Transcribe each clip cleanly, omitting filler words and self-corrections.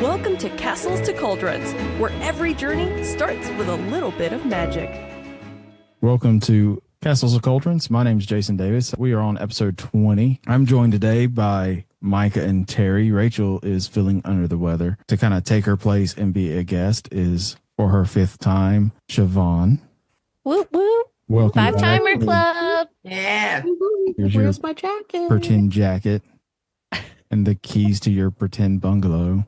Welcome to Castles to Cauldrons, where every journey starts with a little bit of magic. Welcome to Castles of Cauldrons. My name is Jason Davis. We are on episode 20. I'm joined today by Micah and Terry. Rachel is feeling under the weather. To kind of take her place and be a guest is, for her fifth time, Siobhan. Whoop, whoop. Welcome back. Five-timer club. Yeah. Where's my jacket? Pretend jacket and the keys to your pretend bungalow.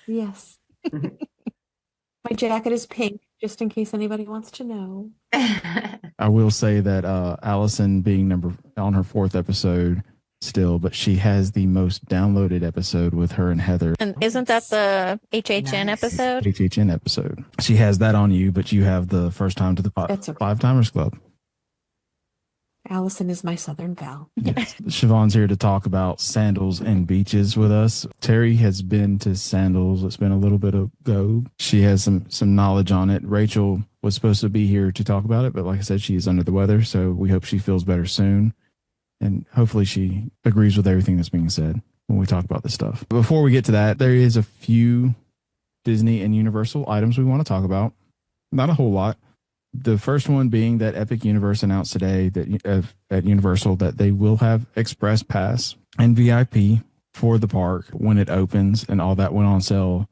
Yes. My jacket is pink, just in case anybody wants to know. I will say that Allison being on her fourth episode still, but she has the most downloaded episode with her and Heather. And isn't that the HHN episode? HHN episode. She has that on you, but you have the first time to the That's okay. Five Timers Club. Allison is my Southern Belle. Yes. Siobhan's here to talk about Sandals and Beaches with us. Terry has been to Sandals. It's been a little bit ago. She has some knowledge on it. Rachel was supposed to be here to talk about it, but like I said, she is under the weather, so we hope she feels better soon. And hopefully she agrees with everything that's being said when we talk about this stuff. Before we get to that, there is a few Disney and Universal items we want to talk about. Not a whole lot. The first one being that Epic Universe announced today that at Universal that they will have Express Pass and VIP for the park when it opens, and all that went on sale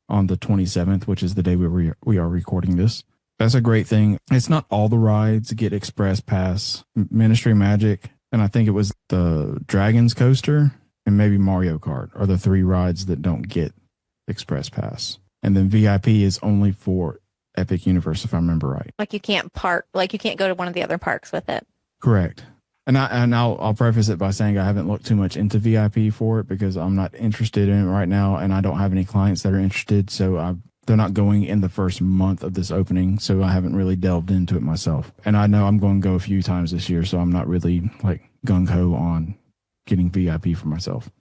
on the 27th, which is the day we are recording this. That's a great thing. It's not all the rides get Express Pass. Ministry Magic, and I think it was the Dragons Coaster and maybe Mario Kart are the three rides that don't get Express Pass. And then VIP is only for Epic Universe, if I remember right. Like you can't go to one of the other parks with it. Correct. And I'll preface it by saying I haven't looked too much into VIP for it because I'm not interested in it right now, and I don't have any clients that are interested. So they're not going in the first month of this opening, so I haven't really delved into it myself. And I know I'm going to go a few times this year, so I'm not really like gung-ho on getting VIP for myself.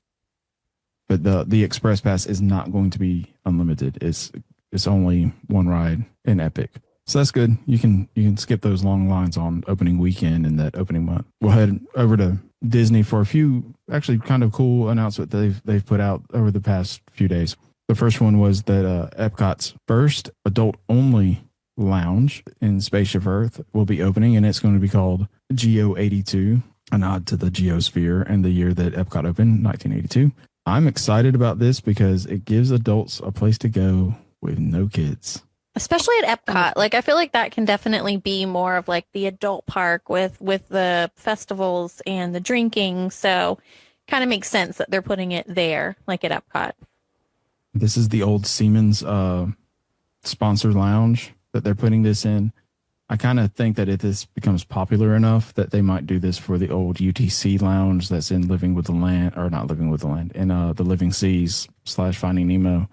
But the Express Pass is not going to be unlimited. It's only one ride in Epic. So that's good. You can skip those long lines on opening weekend and that opening month. We'll head over to Disney for a few actually kind of cool announcements they've put out over the past few days. The first one was that Epcot's first adult-only lounge in Spaceship Earth will be opening, and it's going to be called Geo 82, a nod to the Geosphere and the year that Epcot opened, 1982. I'm excited about this because it gives adults a place to go with no kids. Especially at Epcot. Like I feel like that can definitely be more of like the adult park with the festivals and the drinking. So kind of makes sense that they're putting it there, like at Epcot. This is the old Siemens sponsored lounge that they're putting this in. I kind of think that if this becomes popular enough that they might do this for the old UTC lounge that's in Living with the Land, or not Living with the Land, in the Living Seas / Finding Nemo.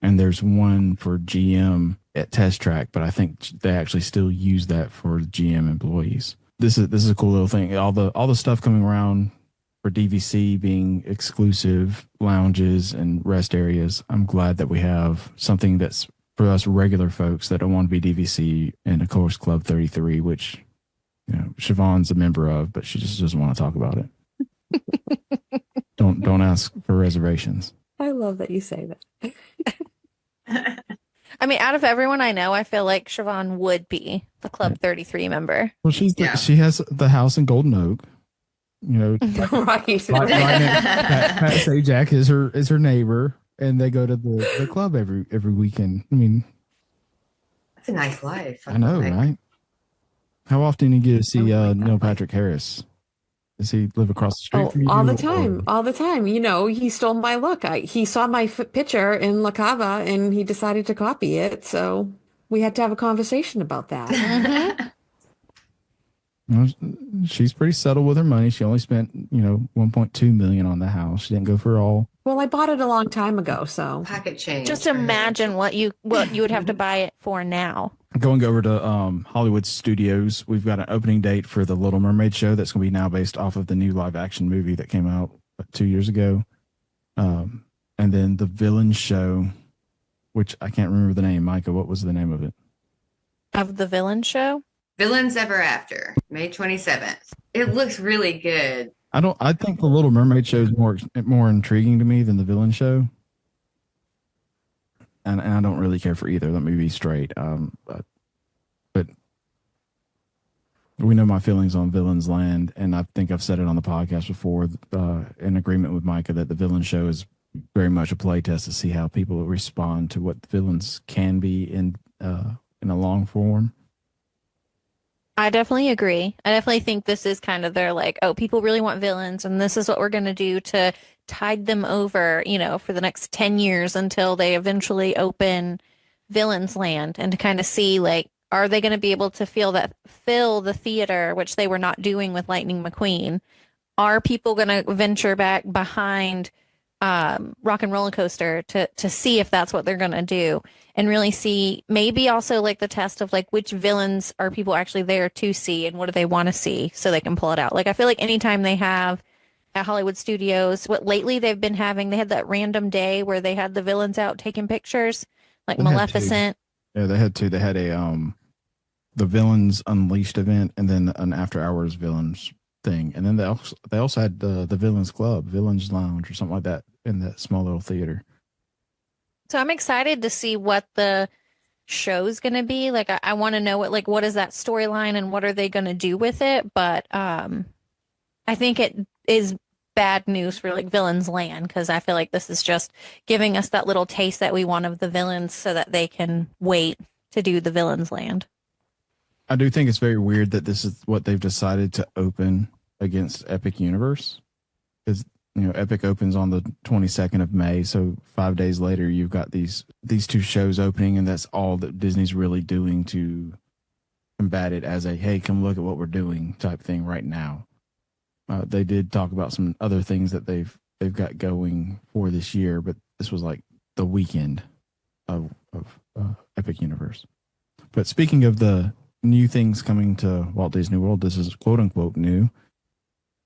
And there's one for GM at Test Track, but I think they actually still use that for GM employees. This is a cool little thing. All the stuff coming around for DVC being exclusive lounges and rest areas. I'm glad that we have something that's for us regular folks that don't want to be DVC, and of course Club 33, which Siobhan's a member of, but she just doesn't want to talk about it. Don't ask for reservations. I love that you say that. I mean, out of everyone I know, I feel like Siobhan would be the Club 33 member. Well, she has the house in Golden Oak. Right. Pat Sajak is her neighbor, and they go to the club every weekend. I mean, That's a nice life. I know, right? How often do you get to see Neil Patrick Harris? Does he live across the street from you? All the time. All the time. He stole my look. He saw my picture in La Cava and he decided to copy it. So we had to have a conversation about that. She's pretty subtle with her money. She only spent, $1.2 million on the house. She didn't go for all. Well, I bought it a long time ago, so Pocket change. Just imagine what you would have to buy it for now. Going over to Hollywood Studios, we've got an opening date for the Little Mermaid show that's going to be now based off of the new live action movie that came out 2 years ago. And then the Villain show, which I can't remember the name. Micah, what was the name of it? Of the Villain show? Villains Ever After, May 27th. It looks really good. I think the Little Mermaid show is more intriguing to me than the Villain show. and I don't really care for either. Let me be straight. But we know my feelings on Villain's Land, and I think I've said it on the podcast before, in agreement with Micah, that the Villain show is very much a play test to see how people respond to what the villains can be in a long form. I definitely agree. I definitely think this is kind of their like, oh, people really want villains, and this is what we're going to do to tide them over, for the next 10 years until they eventually open Villain's Land, and to kind of see like, are they going to be able to fill the theater, which they were not doing with Lightning McQueen? Are people going to venture back behind Rock and Roller Coaster to see if that's what they're going to do, and really see maybe also like the test of like which villains are people actually there to see and what do they want to see so they can pull it out. Like I feel like anytime they have at Hollywood Studios, what lately they've been having, they had that random day where they had the villains out taking pictures, like They had Maleficent. Yeah, they had two. They had a the Villains Unleashed event, and then an after hours villains thing, and then they also had the Villains Club, Villains Lounge, or something like that in that small little theater. So I'm excited to see what the show's going to be. Like I want to know what is that storyline and what are they going to do with it? But I think it is bad news for like Villains Land, because I feel like this is just giving us that little taste that we want of the villains so that they can wait to do the Villains Land. I do think it's very weird that this is what they've decided to open against Epic Universe, because Epic opens on the 22nd of May, so 5 days later you've got these two shows opening, and that's all that Disney's really doing to combat it as a hey, come look at what we're doing type thing right now. They did talk about some other things that they've got going for this year, but this was like the weekend of Epic Universe. But speaking of the new things coming to Walt Disney World, this is quote unquote new.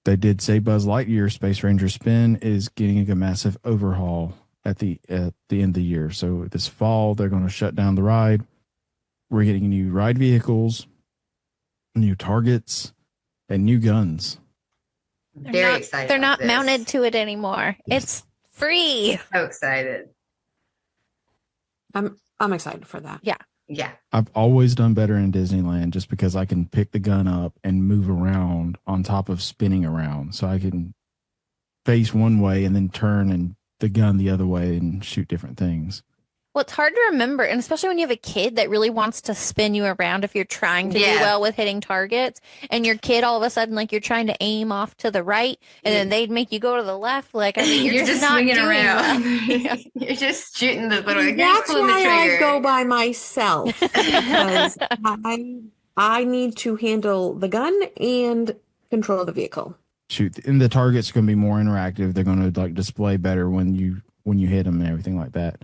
They did say Buzz Lightyear Space Ranger Spin is getting a massive overhaul at the end of the year. So this fall they're going to shut down the ride. We're getting new ride vehicles, new targets, and new guns. Very excited. They're about not this. mounted to it anymore. It's free. So excited. I'm excited for that. Yeah. I've always done better in Disneyland just because I can pick the gun up and move around on top of spinning around. So I can face one way and then turn and the gun the other way and shoot different things. Well, it's hard to remember, and especially when you have a kid that really wants to spin you around if you're trying to do well with hitting targets, and your kid all of a sudden, like you're trying to aim off to the right, and then they'd make you go to the left. Like, I mean, you're just not swinging doing around. well. You're just shooting the little. You're That's pulling the why trigger. I go by myself, because I need to handle the gun and control the vehicle. Shoot, and the targets are going to be more interactive. They're going to like display better when you hit them and everything like that.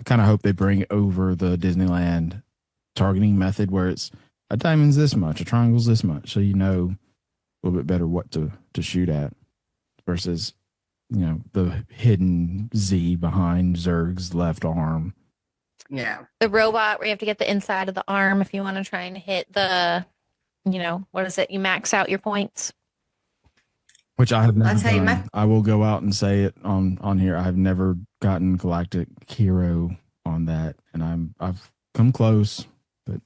Kind of hope they bring over the Disneyland targeting method where it's a diamond's this much, a triangle's this much, so you know a little bit better what to shoot at versus the hidden Z behind Zurg's left arm. Yeah. The robot where you have to get the inside of the arm if you want to try and hit the, what is it? You max out your points. Which I have never I'll tell you, done. I will go out and say it on here. I have never gotten Galactic Hero on that, and I've come close, but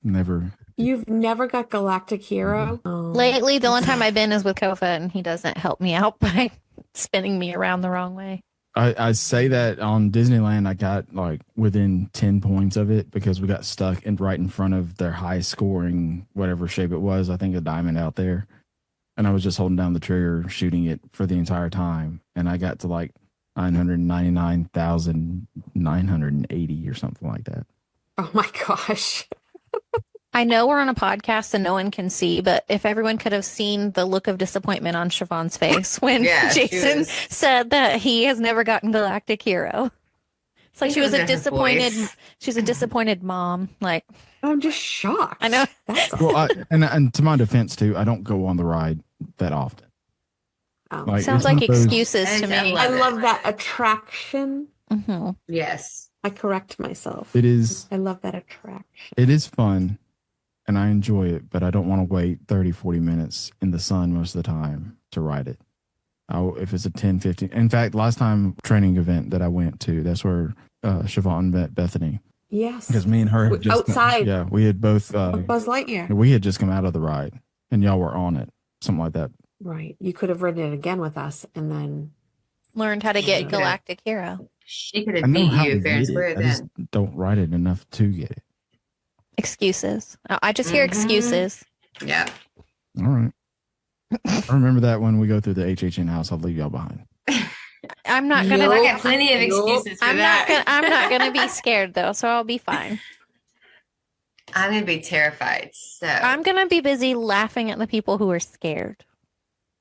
never. You've never got Galactic Hero? Oh. Lately, the only time I've been is with Kofa, and he doesn't help me out by spinning me around the wrong way. I say that on Disneyland, I got like within 10 points of it because we got stuck right in front of their high scoring, whatever shape it was. I think a diamond out there. And I was just holding down the trigger, shooting it for the entire time. And I got to like 999,980 or something like that. Oh my gosh. I know we're on a podcast and no one can see, but if everyone could have seen the look of disappointment on Siobhan's face when Jason said that he has never gotten Galactic Hero. It's like she was a disappointed mom. Like, I'm just shocked. I know. That's Well, and to my defense too, I don't go on the ride that often. Oh. Sounds like excuses to me. I love that attraction. Mm-hmm. Yes. I correct myself. It is. I love that attraction. It is fun, and I enjoy it, but I don't want to wait 30, 40 minutes in the sun most of the time to ride it.. If it's a 10, 15. In fact, last time training event that I went to, that's where Lightning McQueen was. And I was like, oh, this is going to be fun. And then I got there, and it was like, oh, this is not fun. And I was like, oh, Siobhan met Bethany. Yes. Because me and her had just outside. Yeah, we had both Buzz Lightyear. we had just come out of the ride and y'all were on it. Something like that. Right. You could have ridden it again with us and then Learned how to She get could've- Galactic Hero. She could I have know beat how you to fair and get it. square I just then. don't ride it enough to get it. Excuses. I just hear Mhm. excuses. Yeah. All right. I remember that when we go through the HHN house, I'll leave y'all behind. I'm not gonna. I Nope. got plenty of excuses for I'm that. I'm not gonna be scared though, so I'll be fine. I'm gonna be terrified. So I'm gonna be busy laughing at the people who are scared.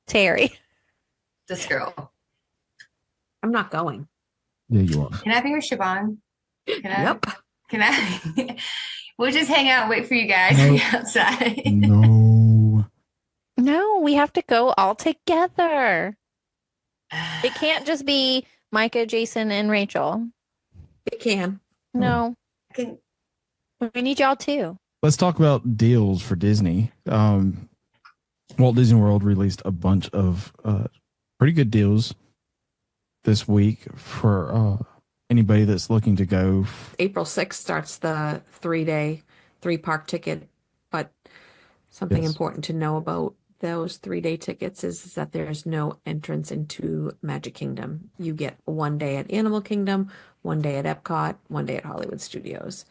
Terry. this girl. I'm not going. Yeah, you are. Can I be with Siobhan? Can I? Yep. Can I? We'll just hang out and wait for you guys Nope. outside. No. No, we have to go all together. It can't just be Micah, Jason, and Rachel. It can. No, Can- we need y'all too. Let's talk about deals for Disney. Walt Disney World released a bunch of pretty good deals this week for anybody that's looking to go. April 6th starts the 3-day, 3-park ticket. But something Yes. important to know about those 3-day tickets is that there's no entrance into Magic Kingdom. You get 1 day at Animal Kingdom, 1 day at Epcot, 1 day at Hollywood Studios.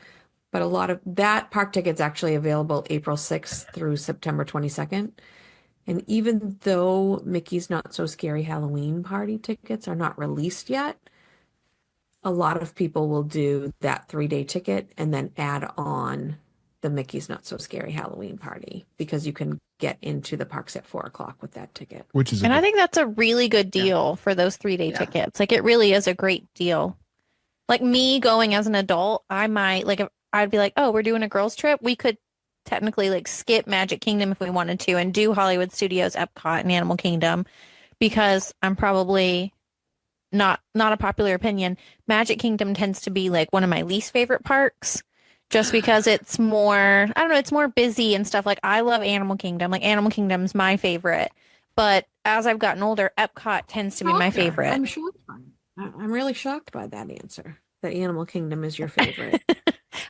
But a lot of that park ticket's actually available April 6th through September 22nd. And even though Mickey's Not So Scary Halloween party tickets are not released yet, a lot of people will do that 3-day ticket and then add on the Mickey's Not So Scary Halloween party because you can get into the parks at 4 o'clock with that ticket. Which is And I think that's a really good Yeah. deal for those 3-day Yeah. tickets. Like it really is a great deal. Like me going as an adult, I might like if I'd be like, oh, we're doing a girls trip. We could technically like skip Magic Kingdom if we wanted to and do Hollywood Studios, Epcot, and Animal Kingdom because I'm probably not a popular opinion. Magic Kingdom tends to be like one of my least favorite parks just because it's more, I don't know, it's more busy and stuff. Like I love Animal Kingdom. Like Animal Kingdom's my favorite. But as I've gotten older, Epcot tends to be my Shocker. favorite. I'm shocked by it. I'm really shocked by that answer. That Animal Kingdom is your favorite.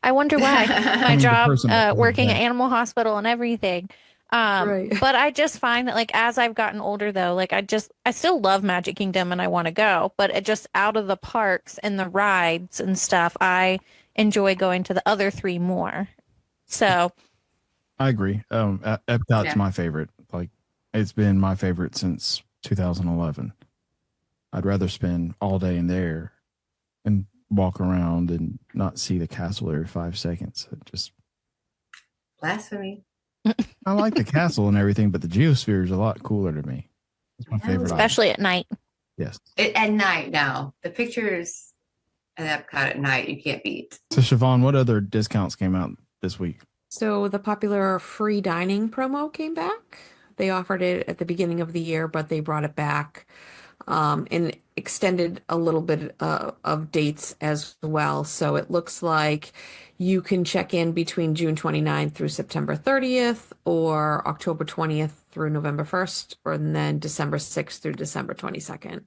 I wonder why. My mean, the job person that working that. at Animal Hospital and everything. Right. But I just find that like as I've gotten older though, like I still love Magic Kingdom and I want to go, but it just out of the parks and the rides and stuff, I enjoy going to the other 3 more. So I agree. Epcot's Yeah. my favorite. Like it's been my favorite since 2011. I'd rather spend all day in there and walk around and not see the castle every 5 seconds. It just Blasphemy. I like the castle and everything, but the geosphere is a lot cooler to me. It's my favorite. item. especially at night. Yes. At night now. The pictures at Epcot at night you can't beat. So Siobhan, what other discounts came out this week? So the popular free dining promo came back. They offered it at the beginning of the year, but they brought it back and extended a little bit of dates as well. So it looks like you can check in between June 29th through September 30th or October 20th through November 1st, or then December 6th through December 22nd.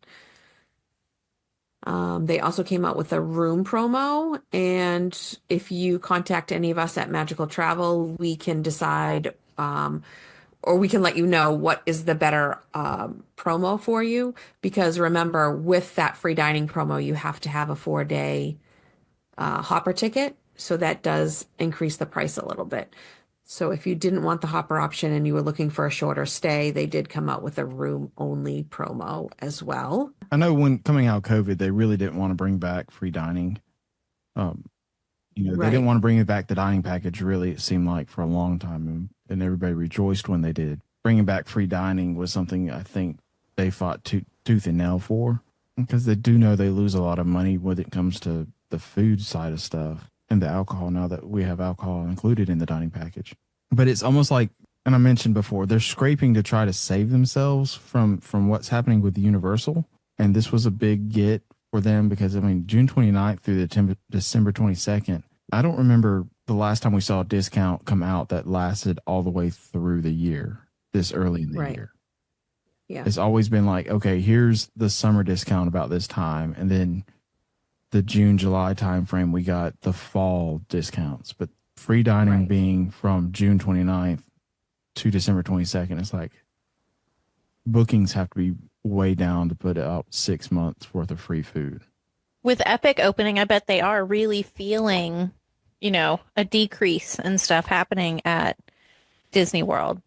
They also came out with a room promo, and if you contact any of us at Magical Travel, we can decide, or we can let you know what is the better promo for you. Because remember, with that free dining promo, you have to have a 4-day hopper ticket, so that does increase the price a little bit. So if you didn't want the hopper option and you were looking for a shorter stay, they did come out with a room only promo as well. I know when coming out of COVID, they really didn't want to bring back free dining. They Right. didn't want to bring it back the dining package. Really, it seemed like for a long time, and everybody rejoiced when they did. Bringing back free dining was something I think they fought tooth and nail for, because they do know they lose a lot of money when it comes to the food side of stuff and the alcohol. Now that we have alcohol included in the dining package, but it's almost like, and I mentioned before, they're scraping to try to save themselves from what's happening with Universal. And this was a big get for them because, I mean, June 29th through December 22nd, I don't remember the last time we saw a discount come out that lasted all the way through the year, this early in the Right. year. Yeah. It's always been like, okay, here's the summer discount about this time. And then the June, July timeframe, we got the fall discounts, but free dining Right. being from June 29th to December 22nd, it's like bookings have to be way down to put out 6 months worth of free food. With Epic opening, I bet they are really feeling, a decrease and stuff happening at Disney World.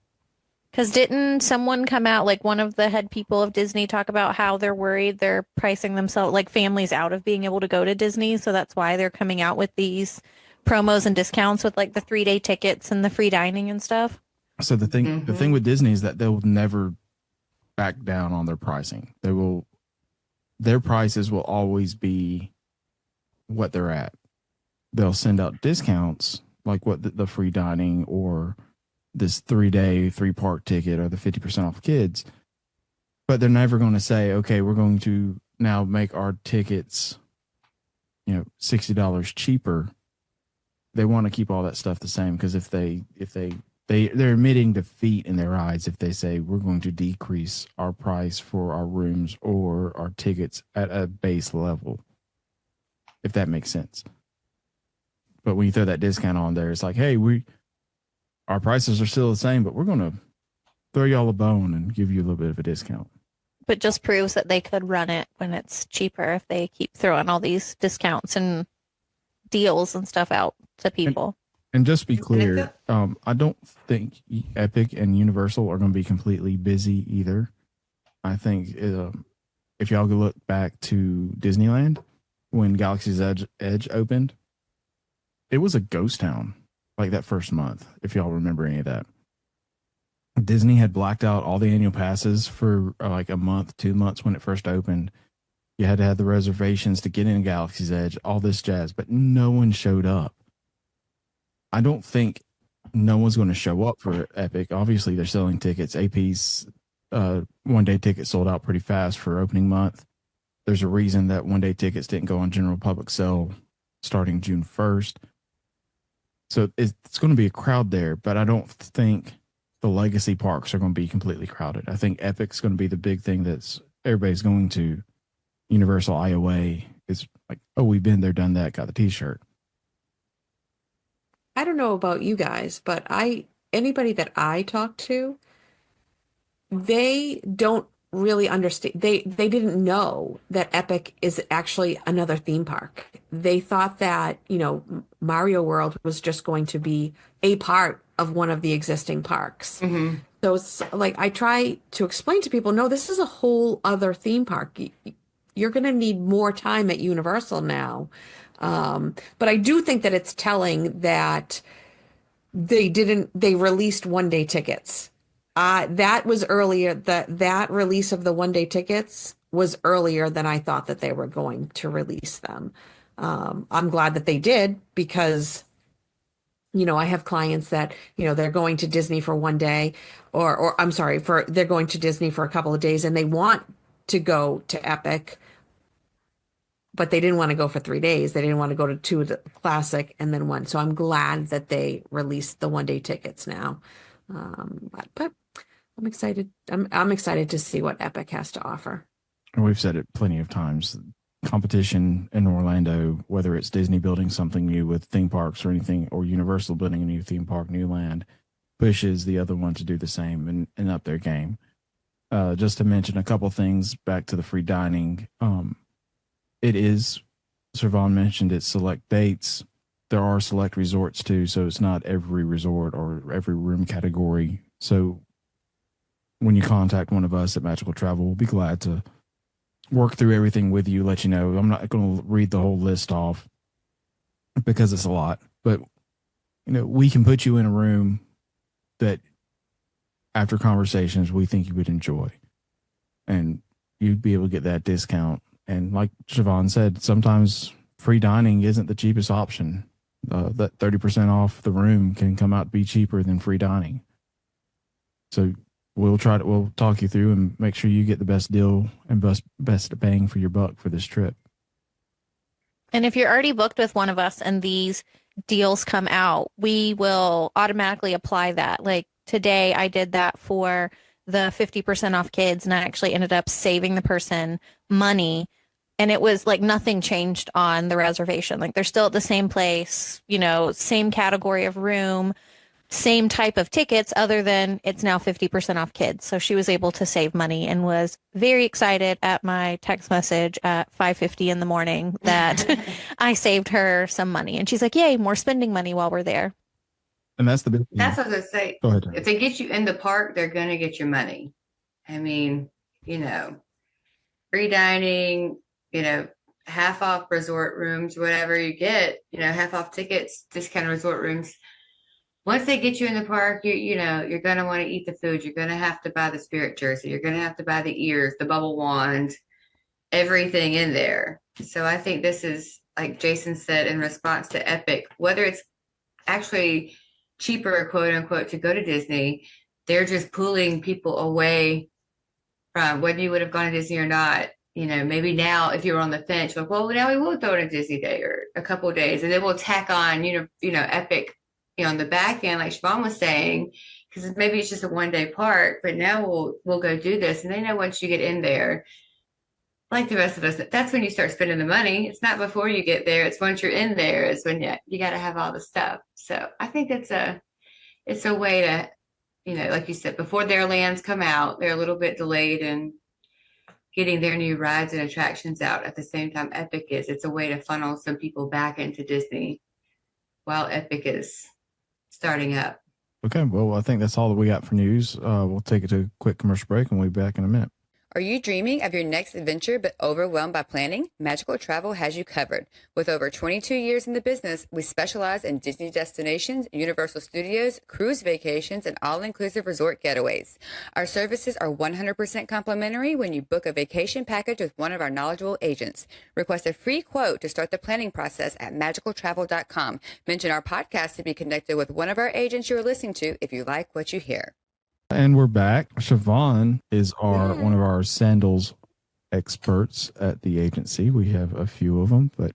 Because didn't someone come out, like one of the head people of Disney, talk about how they're worried they're pricing themselves, like families out of being able to go to Disney? So that's why they're coming out with these promos and discounts with like the 3-day tickets and the free dining and stuff. So the thing with Disney is that they'll never back down on their pricing. Their prices will always be what they're at. They'll send out discounts like what the free dining or this 3-day 3-park ticket or the 50% off kids, but they're never going to say, okay, we're going to now make our tickets, $60 cheaper. They want to keep all that stuff the same, because if they're admitting defeat in their eyes if they say we're going to decrease our price for our rooms or our tickets at a base level, if that makes sense. But when you throw that discount on there, it's like, hey, our prices are still the same, but we're going to throw y'all a bone and give you a little bit of a discount. But just proves that they could run it when it's cheaper if they keep throwing all these discounts and deals and stuff out to people. And just to be clear, I don't think Epic and Universal are going to be completely busy either. I think if y'all go look back to Disneyland when Galaxy's Edge opened, it was a ghost town like that first month, if y'all remember any of that. Disney had blacked out all the annual passes for like a month, 2 months when it first opened. You had to have the reservations to get in Galaxy's Edge, all this jazz, but no one showed up. I don't think no one's going to show up for Epic. Obviously, they're selling tickets. AP's 1-day tickets sold out pretty fast for opening month. There's a reason that 1-day tickets didn't go on general public sale starting June 1st. So it's going to be a crowd there, but I don't think the legacy parks are going to be completely crowded. I think Epic's going to be the big thing that's everybody's going to. Universal IOA is like, oh, we've been there, done that, got the t-shirt. I don't know about you guys, but anybody that I talk to, they don't really understand. They didn't know that Epic is actually another theme park. They thought that, Mario World was just going to be a part of one of the existing parks. So it's like I try to explain to people, no, this is a whole other theme park. You're going to need more time at Universal now. But I do think that it's telling that they released 1-day tickets. That was earlier. That release of the 1-day tickets was earlier than I thought that they were going to release them. I'm glad that they did, because, I have clients that, they're going to Disney for 1 day or I'm sorry, they're going to Disney for a couple of days and they want to go to Epic, but they didn't want to go for 3 days. They didn't want to go to 2 classic and then 1. So I'm glad that they released the 1-day tickets now. But I'm excited. I'm excited to see what Epic has to offer. And we've said it plenty of times. Competition in Orlando, whether it's Disney building something new with theme parks or anything, or Universal building a new theme park, new land, pushes the other one to do the same and up their game. Just to mention a couple things back to the free dining. It is, Siobhan mentioned, it's select dates. There are select resorts too, so it's not every resort or every room category. So when you contact one of us at Magical Travel, we'll be glad to work through everything with you, let you know. I'm not going to read the whole list off because it's a lot, but we can put you in a room that after conversations we think you would enjoy, and you'd be able to get that discount. And like Siobhan said, sometimes free dining isn't the cheapest option. That 30% off the room can come out to be cheaper than free dining. So we'll talk you through and make sure you get the best deal and best bang for your buck for this trip. And if you're already booked with one of us and these deals come out, we will automatically apply that. Like today I did that for the 50% off kids, and I actually ended up saving the person money And it was like nothing changed on the reservation. Like they're still at the same place, same category of room, same type of tickets, other than it's now 50% off kids. So she was able to save money and was very excited at my text message at 5:50 in the morning that I saved her some money. And she's like, yay, more spending money while we're there. And that's the big thing. That's what I was gonna say. Go ahead. If they get you in the park, they're gonna get your money. I mean, free dining, half off resort rooms, whatever you get, half off tickets, discounted resort rooms. Once they get you in the park, you're gonna want to eat the food. You're gonna have to buy the spirit jersey. You're gonna have to buy the ears, the bubble wand, everything in there. So I think this is, like Jason said, in response to Epic, whether it's actually cheaper, quote unquote, to go to Disney, they're just pulling people away from whether you would have gone to Disney or not. Maybe now if you're on the fence, you're like, well, now we will throw in a Disney day or a couple of days, and then we'll tack on, Epic, on the back end, like Siobhan was saying, because maybe it's just a 1 day park, but now we'll go do this. And they know once you get in there, like the rest of us, that's when you start spending the money. It's not before you get there. It's once you're in there is when you got to have all the stuff. So I think it's a way to, like you said, before their lands come out, they're a little bit delayed in getting their new rides and attractions out at the same time Epic is. It's a way to funnel some people back into Disney while Epic is starting up. Okay, well, I think that's all that we got for news. We'll take it to a quick commercial break and we'll be back in a minute. Are you dreaming of your next adventure but overwhelmed by planning? Magical Travel has you covered. With over 22 years in the business, we specialize in Disney destinations, Universal Studios, cruise vacations, and all-inclusive resort getaways. Our services are 100% complimentary when you book a vacation package with one of our knowledgeable agents. Request a free quote to start the planning process at magicaltravel.com. Mention our podcast to be connected with one of our agents you are listening to if you like what you hear. And we're back. Siobhan is one of our sandals experts at the agency. We have a few of them, but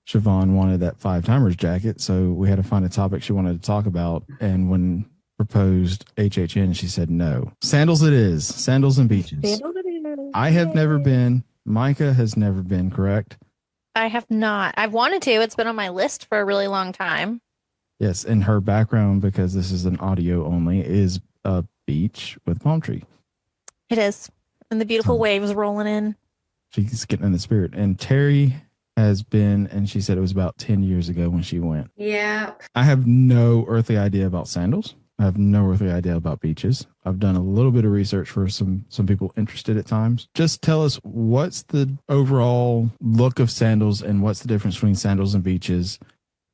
Siobhan wanted that 5-timers jacket, so we had to find a topic she wanted to talk about. And when proposed HHN, she said no. Sandals it is. Sandals and Beaches. Sandals it is. I have never been. Micah has never been, correct? I have not. I've wanted to. It's been on my list for a really long time. Yes, and her background, because this is an audio only, is a beach with palm tree. It is. And the beautiful waves rolling in. She's getting in the spirit. And Terry has been, and she said it was about 10 years ago when she went. Yeah. I have no earthly idea about sandals. I have no earthly idea about beaches. I've done a little bit of research for some people interested at times. Just tell us, what's the overall look of sandals and what's the difference between sandals and beaches?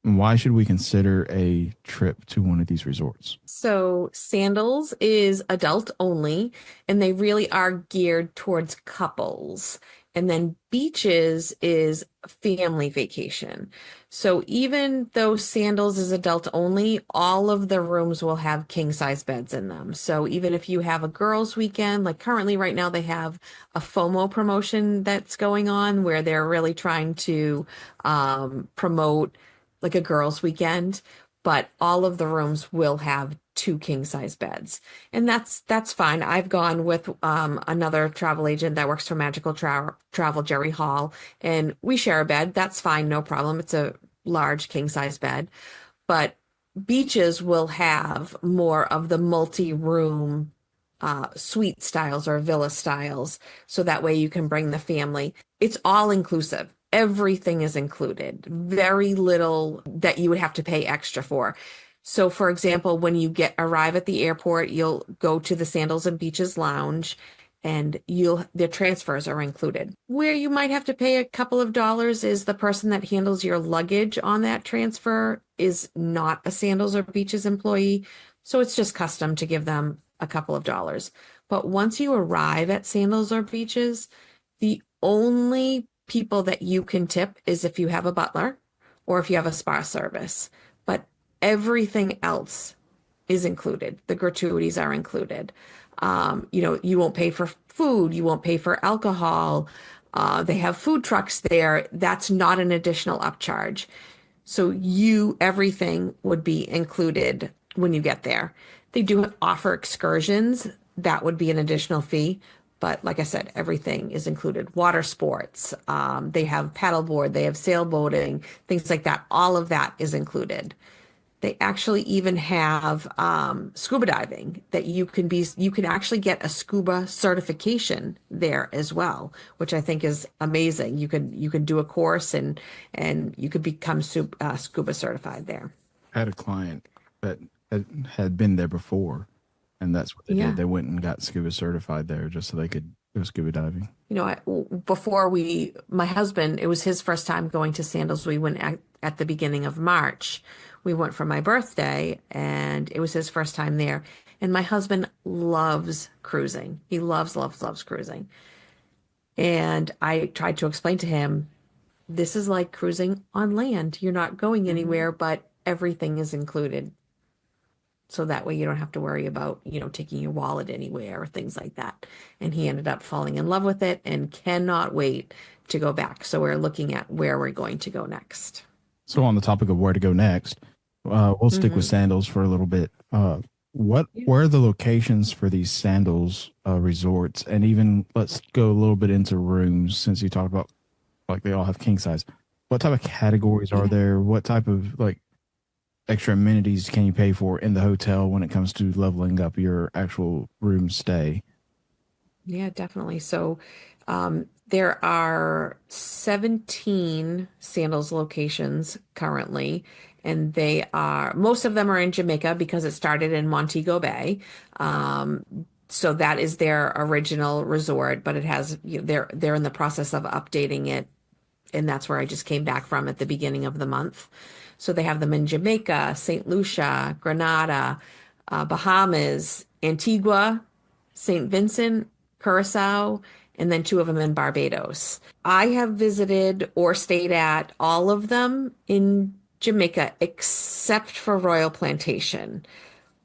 And why should we consider a trip to one of these resorts? So Sandals is adult only, and they really are geared towards couples. And then Beaches is family vacation. So even though Sandals is adult only, all of the rooms will have king size beds in them. So even if you have a girls' weekend, like currently right now they have a FOMO promotion that's going on where they're really trying to promote like a girls' weekend, but all of the rooms will have 2 king size beds. And that's fine. I've gone with another travel agent that works for Magical Travel, Jerry Hall, and we share a bed. That's fine, no problem. It's a large king size bed. But Beaches will have more of the multi-room suite styles or villa styles, so that way you can bring the family. It's all inclusive. Everything is included. Very little that you would have to pay extra for. So for example, when you arrive at the airport, you'll go to the Sandals and Beaches lounge and their transfers are included. Where you might have to pay a couple of dollars is the person that handles your luggage on that transfer is not a Sandals or Beaches employee. So it's just custom to give them a couple of dollars. But once you arrive at Sandals or Beaches, the only people that you can tip is if you have a butler or if you have a spa service, but everything else is included. The gratuities are included. You won't pay for food. You won't pay for alcohol. They have food trucks there. That's not an additional upcharge. So everything would be included when you get there. They do offer excursions. That would be an additional fee, But like I said, everything is included. Water sports, they have paddleboard, they have sailboating, things like that. All of that is included. They actually even have scuba diving that you can actually get a scuba certification there as well, which I think is amazing. You could do a course and you could become scuba certified there. I had a client that had been there before, and that's what they Yeah. did. They went and got scuba certified there just so they could go scuba diving. You know, before my husband, it was his first time going to Sandals. We went at the beginning of March. We went for my birthday, and it was his first time there. And my husband loves cruising. He loves, loves, loves cruising. And I tried to explain to him, this is like cruising on land. You're not going anywhere, but everything is included. So that way you don't have to worry about, taking your wallet anywhere or things like that. And he ended up falling in love with it and cannot wait to go back. So we're looking at where we're going to go next. So on the topic of where to go next, we'll stick with Sandals for a little bit. Where are the locations for these Sandals resorts? And even let's go a little bit into rooms, since you talked about like they all have king size. What type of categories are there? What type of like extra amenities can you pay for in the hotel when it comes to leveling up your actual room stay? Yeah, definitely. So there are 17 Sandals locations currently, and most of them are in Jamaica because it started in Montego Bay. So that is their original resort, but it has, they're in the process of updating it. And that's where I just came back from at the beginning of the month. So they have them in Jamaica, St. Lucia, Grenada, Bahamas, Antigua, St. Vincent, Curacao, and then 2 of them in Barbados. I have visited or stayed at all of them in Jamaica except for Royal Plantation.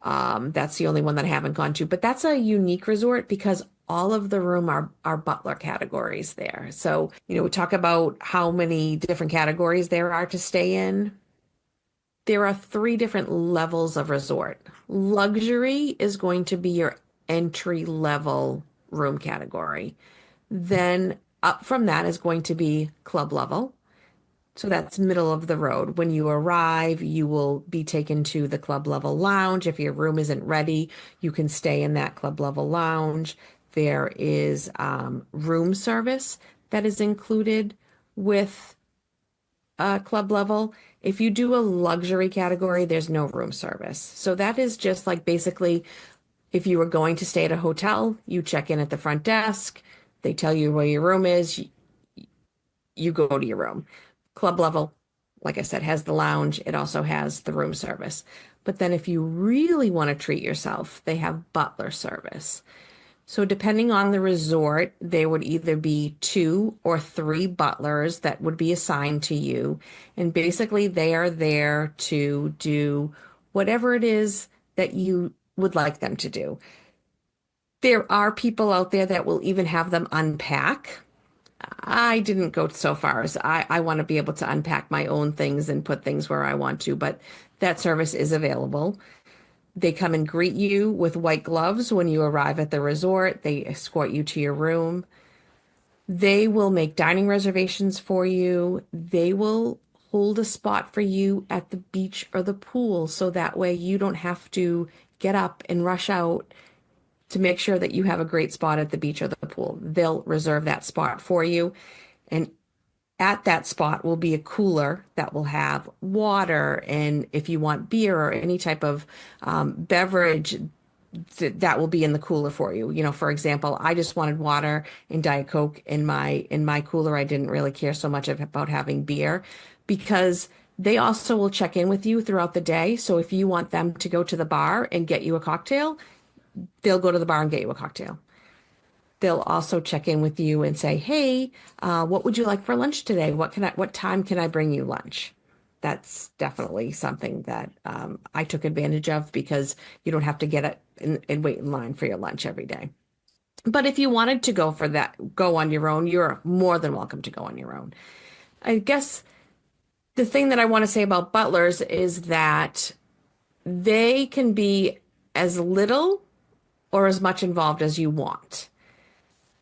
That's the only one that I haven't gone to, but that's a unique resort because all of the room are butler categories there. So, we talk about how many different categories there are to stay in. There are 3 different levels of resort. Luxury is going to be your entry level room category. Then up from that is going to be club level. So that's middle of the road. When you arrive, you will be taken to the club level lounge. If your room isn't ready, you can stay in that club level lounge. There is room service that is included with club level. If you do a luxury category, there's no room service. So that is just like basically if you were going to stay at a hotel, you check in at the front desk, they tell you where your room is, you go to your room. Club level, like I said, has the lounge. It also has the room service. But then if you really want to treat yourself, they have butler service. So depending on the resort, there would either be 2 or 3 butlers that would be assigned to you. And basically they are there to do whatever it is that you would like them to do. There are people out there that will even have them unpack. I didn't go so far as I want to be able to unpack my own things and put things where I want to, but that service is available. They come and greet you with white gloves when you arrive at the resort. They escort you to your room. They will make dining reservations for you. They will hold a spot for you at the beach or the pool so that way you don't have to get up and rush out to make sure that you have a great spot at the beach or the pool. They'll reserve that spot for you. And at that spot will be a cooler that will have water. And if you want beer or any type of beverage, that will be in the cooler for you. For example, I just wanted water and Diet Coke in my cooler. I didn't really care so much about having beer because they also will check in with you throughout the day. So if you want them to go to the bar and get you a cocktail, they'll go to the bar and get you a cocktail. They'll also check in with you and say, hey, what would you like for lunch today? What time can I bring you lunch? That's definitely something that I took advantage of because you don't have to get it and wait in line for your lunch every day. But if you wanted to go on your own, you're more than welcome to go on your own. I guess the thing that I want to say about butlers is that they can be as little or as much involved as you want.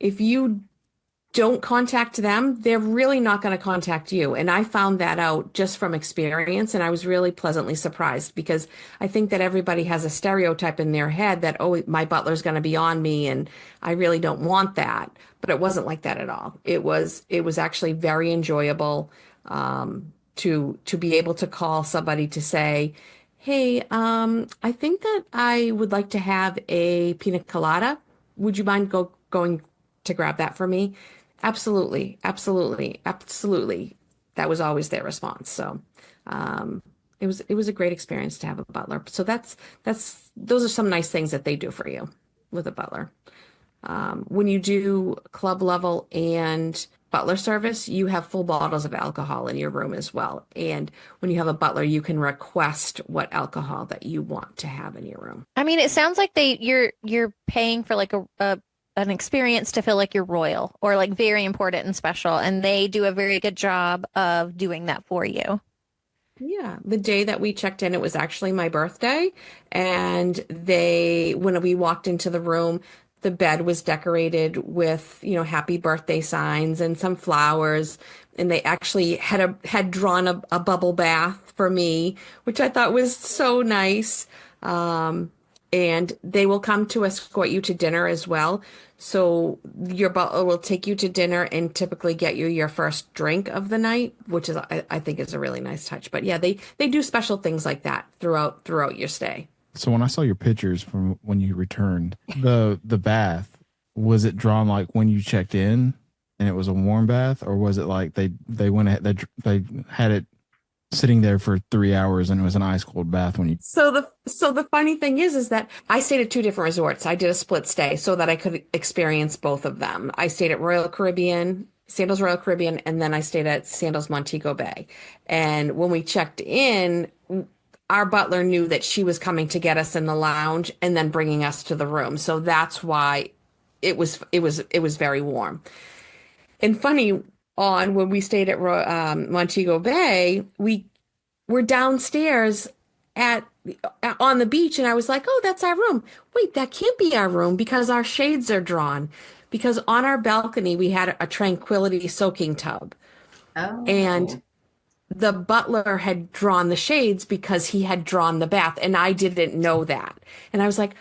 if you don't contact them, they're really not going to contact you. And I found that out just from experience. And I was really pleasantly surprised because I think that everybody has a stereotype in their head that, oh, my butler's going to be on me. And I really don't want that. But it wasn't like that at all. It was actually very enjoyable, to be able to call somebody to say, hey, I think that I would like to have a pina colada. Would you mind going to grab that for me? Absolutely, absolutely, absolutely. That was always their response. So, it was a great experience to have a butler. So those are some nice things that they do for you with a butler. When you do club level and butler service, you have full bottles of alcohol in your room as well. And when you have a butler, you can request what alcohol that you want to have in your room. I mean, it sounds like you're paying for like an experience to feel like you're royal or like very important and special, and they do a very good job of doing that for you. Yeah, the day that we checked in, it was actually my birthday. And when we walked into the room, the bed was decorated with, happy birthday signs and some flowers. And they actually had drawn a bubble bath for me, which I thought was so nice. And they will come to escort you to dinner as well. So your butler will take you to dinner and typically get you your first drink of the night, which is I think is a really nice touch. But yeah, they do special things like that throughout your stay. So when I saw your pictures from when you returned, the bath, was it drawn like when you checked in and it was a warm bath, or was it like they went ahead, they had it sitting there for 3 hours and it was an ice cold bath when you... So the funny thing is that I stayed at two different resorts. I did a split stay so that I could experience both of them. I stayed at Sandals Royal Caribbean, and then I stayed at Sandals Montego Bay. And when we checked in, our butler knew that she was coming to get us in the lounge and then bringing us to the room. So that's why it was very warm. And funny, when we stayed at Montego Bay, we were downstairs on the beach, and I was like, oh, that's our room. Wait, that can't be our room because our shades are drawn. Because on our balcony, we had a tranquility soaking tub. Oh. And the butler had drawn the shades because he had drawn the bath, and I didn't know that. And I was like,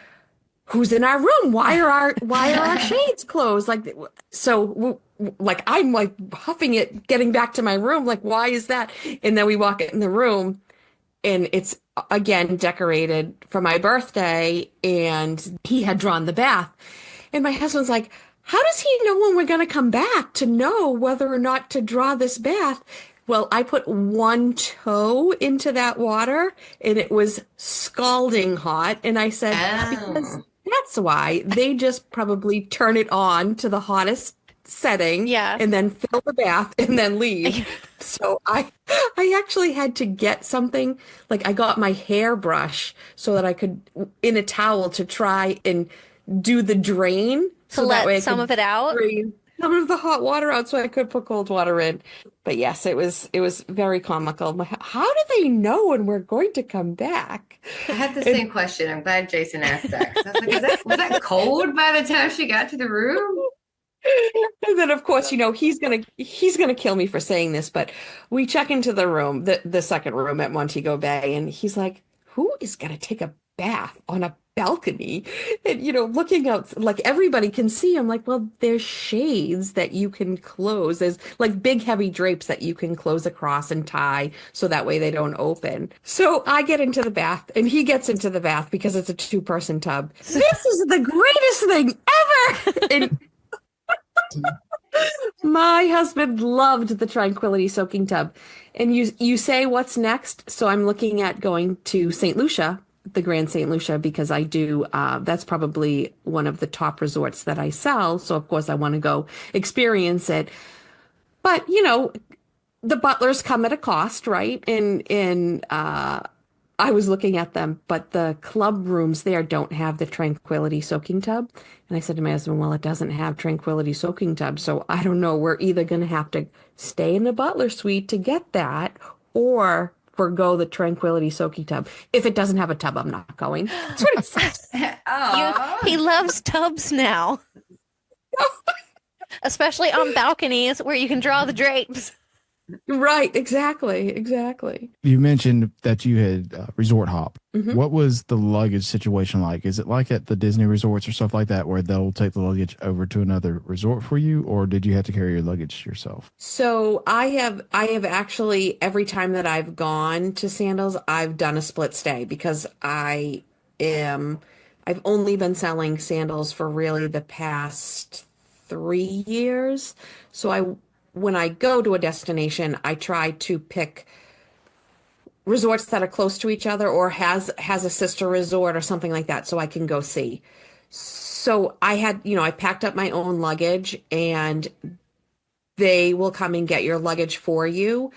who's in our room? Why are our shades closed? I'm like huffing it, getting back to my room. Like, why is that? And then we walk in the room, and it's again decorated for my birthday, and he had drawn the bath. And my husband's like, how does he know when we're going to come back to know whether or not to draw this bath? Well, I put one toe into that water, and it was scalding hot. And I said, because that's why they just probably turn it on to the hottest setting, Yeah. and then fill the bath and then leave. So I actually had to get something, like I got my hairbrush so that I could, in a towel, to try and do the drain. To So that way I let some could of it out. drain some of the hot water out so I could put cold water in. But yes, it was very comical. How do they know when we're going to come back? I had the same question. I'm glad Jason asked that. 'Cause I was like, was that cold by the time she got to the room? And then, of course, he's gonna kill me for saying this, but we check into the room, the second room at Montego Bay, and he's like, "Who is gonna take a bath on a balcony?" And looking out, like everybody can see. I'm like, well, there's shades that you can close. There's like big heavy drapes that you can close across and tie so that way they don't open. So I get into the bath, and he gets into the bath because it's a two-person tub. This is the greatest thing ever. And my husband loved the tranquility soaking tub. And you say, what's next? So I'm looking at going to St. Lucia, the Grand St. Lucia, because I do, that's probably one of the top resorts that I sell. So of course I want to go experience it. But, the butlers come at a cost, right? And I was looking at them, but the club rooms there don't have the tranquility soaking tub. And I said to my husband, well, it doesn't have tranquility soaking tub. So I don't know. We're either going to have to stay in the butler suite to get that, or forgo the tranquility soaking tub. If it doesn't have a tub, I'm not going. That's what it says. He loves tubs now. Especially on balconies where you can draw the drapes. Right, exactly. You mentioned that you had resort hop. Mhm. What was the luggage situation like? Is it like at the Disney resorts or stuff like that where they'll take the luggage over to another resort for you, or did you have to carry your luggage yourself? So I have actually every time that I've gone to Sandals, I've done a split stay because am I've only been selling sandals for really the past 3 years. So when I go to a destination, I try to pick resorts that are close to each other or has a sister resort or something like that so I can go see. So I packed up my own luggage and they will come and get your luggage for you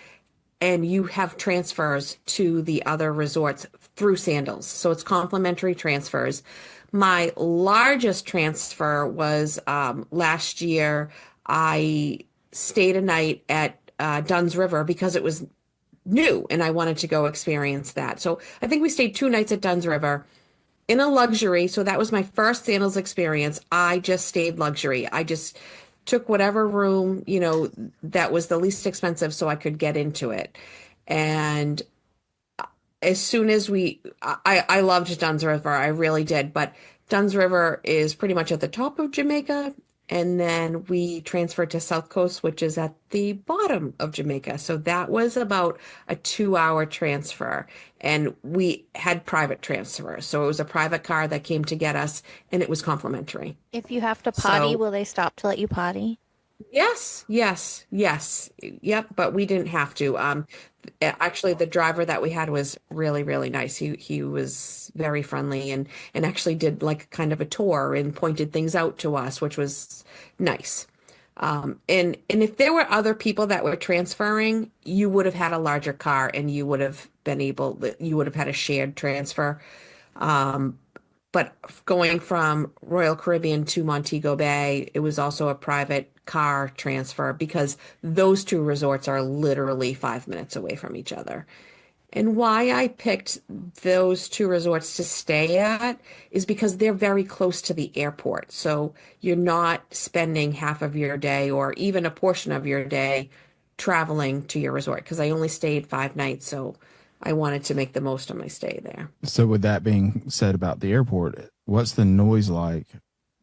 and you have transfers to the other resorts through Sandals. So it's complimentary transfers. My largest transfer was last year. I stayed a night at Dunn's River because it was new and I wanted to go experience that. So I think we stayed 2 nights at Dunn's River in a luxury. So that was my first sandals experience. I just stayed luxury. I just took whatever room, that was the least expensive so I could get into it. And as soon as I loved Dunn's River, I really did. But Dunn's River is pretty much at the top of Jamaica. And then we transferred to South Coast, which is at the bottom of Jamaica. So that was about a 2 hour transfer. And we had private transfers. So it was a private car that came to get us, and it was complimentary. If you have to potty, So will they stop to let you potty? yes. Yep, but we didn't have to. Actually, the driver that we had was really, really nice. He was very friendly and actually did like kind of a tour and pointed things out to us, which was nice. And if there were other people that were transferring, you would have had a larger car and you would have had a shared transfer. Um, but going from Royal Caribbean to Montego Bay, it was also a private car transfer because those two resorts are literally 5 minutes away from each other. And why I picked those two resorts to stay at is because they're very close to the airport. So you're not spending half of your day or even a portion of your day traveling to your resort because I only stayed 5 nights. So I wanted to make the most of my stay there. So, with that being said about the airport, what's the noise like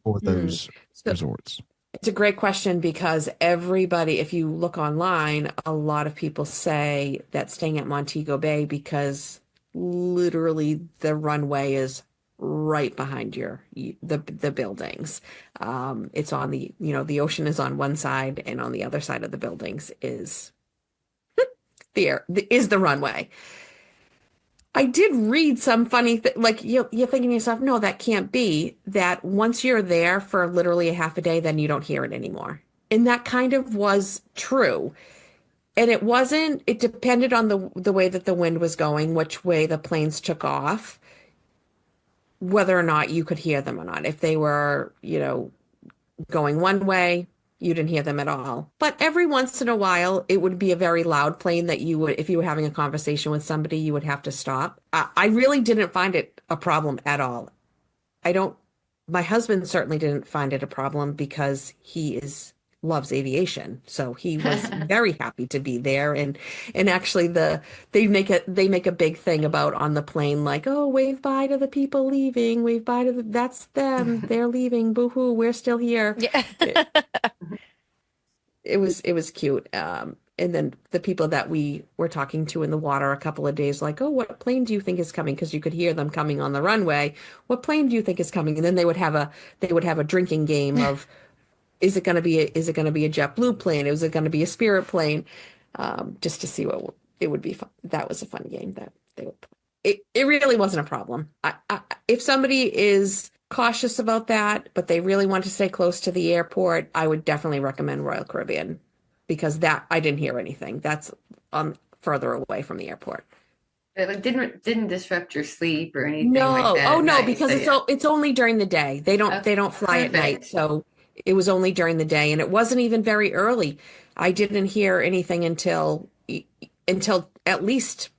for Mm. those So resorts? it's a great question because everybody, if you look online, a lot of people say that staying at Montego Bay because literally the runway is right behind the buildings. It's on the ocean is on one side and on the other side of the buildings is the runway. I did read some funny like you're thinking to yourself, no, that can't be. That once you're there for literally a half a day, then you don't hear it anymore. And that kind of was true. And it wasn't, it depended on the way that the wind was going, which way the planes took off, whether or not you could hear them or not. If they were, going one way, you didn't hear them at all. But every once in a while, it would be a very loud plane that if you were having a conversation with somebody, you would have to stop. I really didn't find it a problem at all. I don't, my husband certainly didn't find it a problem because loves aviation. So he was very happy to be there. And actually they make a big thing about on the plane, like, oh, wave bye to the people leaving, wave bye to that's them. They're leaving. Boo-hoo, we're still here. Yeah. It was cute. And then the people that we were talking to in the water a couple of days, like, oh, what plane do you think is coming? Because you could hear them coming on the runway. What plane do you think is coming? And then they would have a drinking game of, is it going to be a JetBlue plane? Is it going to be a Spirit plane? Just to see what it would be fun. That was a fun game that they would play. It really wasn't a problem. If somebody is cautious about that, but they really want to stay close to the airport, I would definitely recommend Royal Caribbean because that I didn't hear anything. That's further away from the airport. It didn't disrupt your sleep or anything No, like that oh at no, night. because So, it's only during the day. They don't yeah. fly at night, Perfect. so it was only during the day, and it wasn't even very early. I didn't hear anything until at least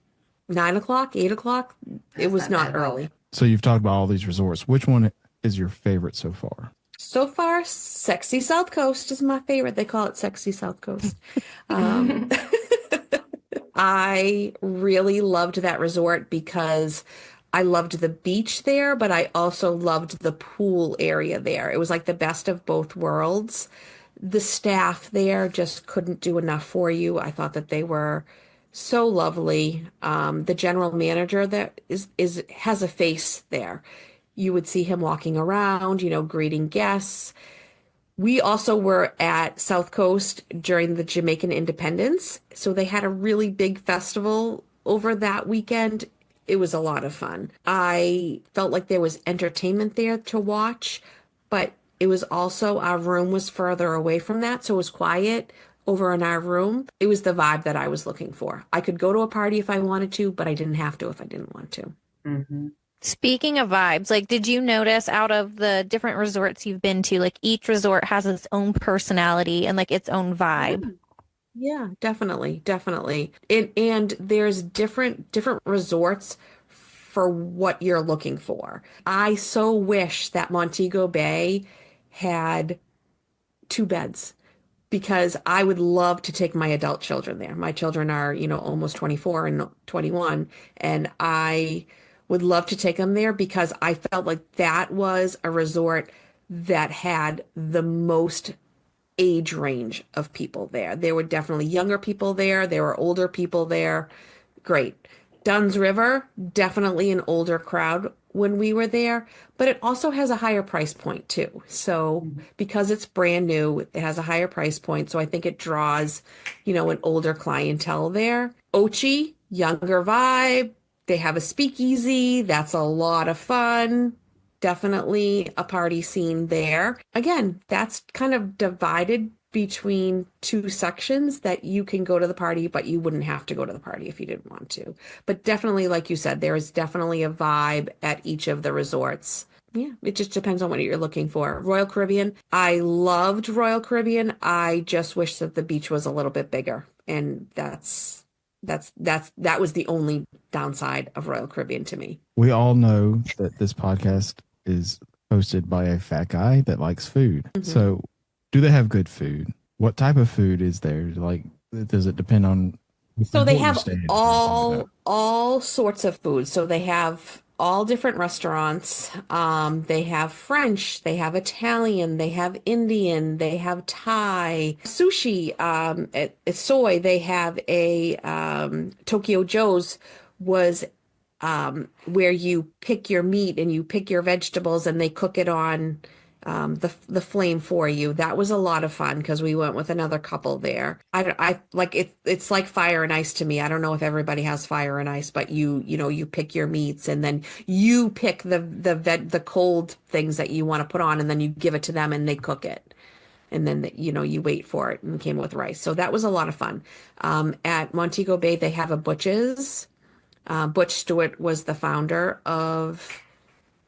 9 o'clock, 8 o'clock. It That's was not not bad at all. early. So, you've talked about all these resorts. Which one is your favorite so far? So far, Sexy South Coast is my favorite. They call it Sexy South Coast. Um, I really loved that resort because I loved the beach there, but I also loved the pool area there. It was like the best of both worlds. The staff there just couldn't do enough for you. I thought that they were so lovely. The general manager that is has a face there. You would see him walking around, greeting guests. We also were at South Coast during the Jamaican Independence, so they had a really big festival over that weekend. It was a lot of fun. I felt like there was entertainment there to watch, but it was also our room was further away from that, so it was quiet over in our room. It was the vibe that I was looking for. I could go to a party if I wanted to, but I didn't have to if I didn't want to. Mm-hmm. Speaking of vibes, like, did you notice out of the different resorts you've been to, like, each resort has its own personality and like its own vibe? Yeah, definitely, definitely. And there's different resorts for what you're looking for. I so wish that Montego Bay had two beds because I would love to take my adult children there. My children are, almost 24 and 21, and I would love to take them there because I felt like that was a resort that had the most age range of people there. There were definitely younger people there, there were older people there. Great. Dunn's River, definitely an older crowd when we were there, but it also has a higher price point too. So because it's brand new, it has a higher price point. So I think it draws, an older clientele there. Ochi, younger vibe. They have a speakeasy. That's a lot of fun. Definitely a party scene there. Again, that's kind of divided between two sections that you can go to the party, but you wouldn't have to go to the party if you didn't want to. But definitely, like you said, there is definitely a vibe at each of the resorts. Yeah, it just depends on what you're looking for. Royal Caribbean, I loved Royal Caribbean. I just wish that the beach was a little bit bigger. And that was the only downside of Royal Caribbean to me. We all know that this podcast is hosted by a fat guy that likes food. So, do they have good food? What type of food is there? Like, does it depend on So they what you're have staying or anything like that? all sorts of food. So they have all different restaurants. They have French, they have Italian, they have Indian, they have Thai, sushi, soy. They have a Tokyo Joe's was where you pick your meat and you pick your vegetables and they cook it on the flame for you. That was a lot of fun because we went with another couple there. I like it. It's like fire and ice to me. I don't know if everybody has fire and ice, but you pick your meats and then you pick the cold things that you want to put on and then you give it to them and they cook it. And then, you wait for it and it came with rice. So that was a lot of fun. At Montego Bay, they have a Butch's. Butch Stewart was the founder of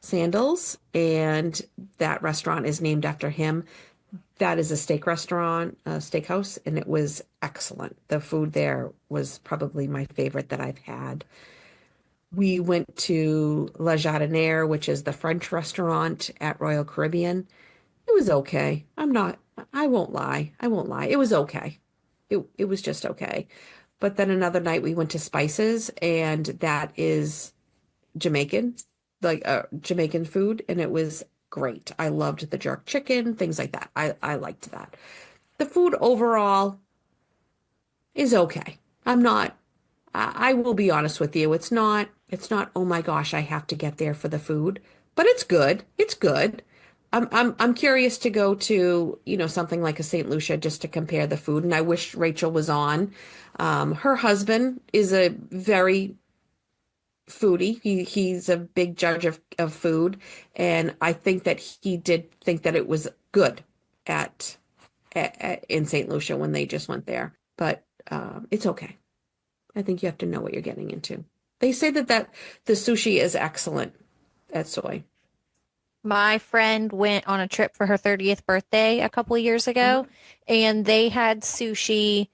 Sandals, and that restaurant is named after him. That is a steak restaurant, a steakhouse, and it was excellent. The food there was probably my favorite that I've had. We went to La Jardinière, which is the French restaurant at Royal Caribbean. It was okay. I won't lie. It was okay. It was just okay. But then another night we went to Spices, and that is Jamaican, like Jamaican food, and it was great. I loved the jerk chicken, things like that. I liked that. The food overall is okay. I will be honest with you. It's not, oh my gosh, I have to get there for the food, but it's good. It's good. I'm curious to go to, something like a St. Lucia just to compare the food. And I wish Rachel was on. Her husband is a very foodie. He's a big judge of food. And I think that he did think that it was good in St. Lucia when they just went there. But it's okay. I think you have to know what you're getting into. They say that the sushi is excellent at Soy. My friend went on a trip for her 30th birthday a couple of years ago, and they had sushi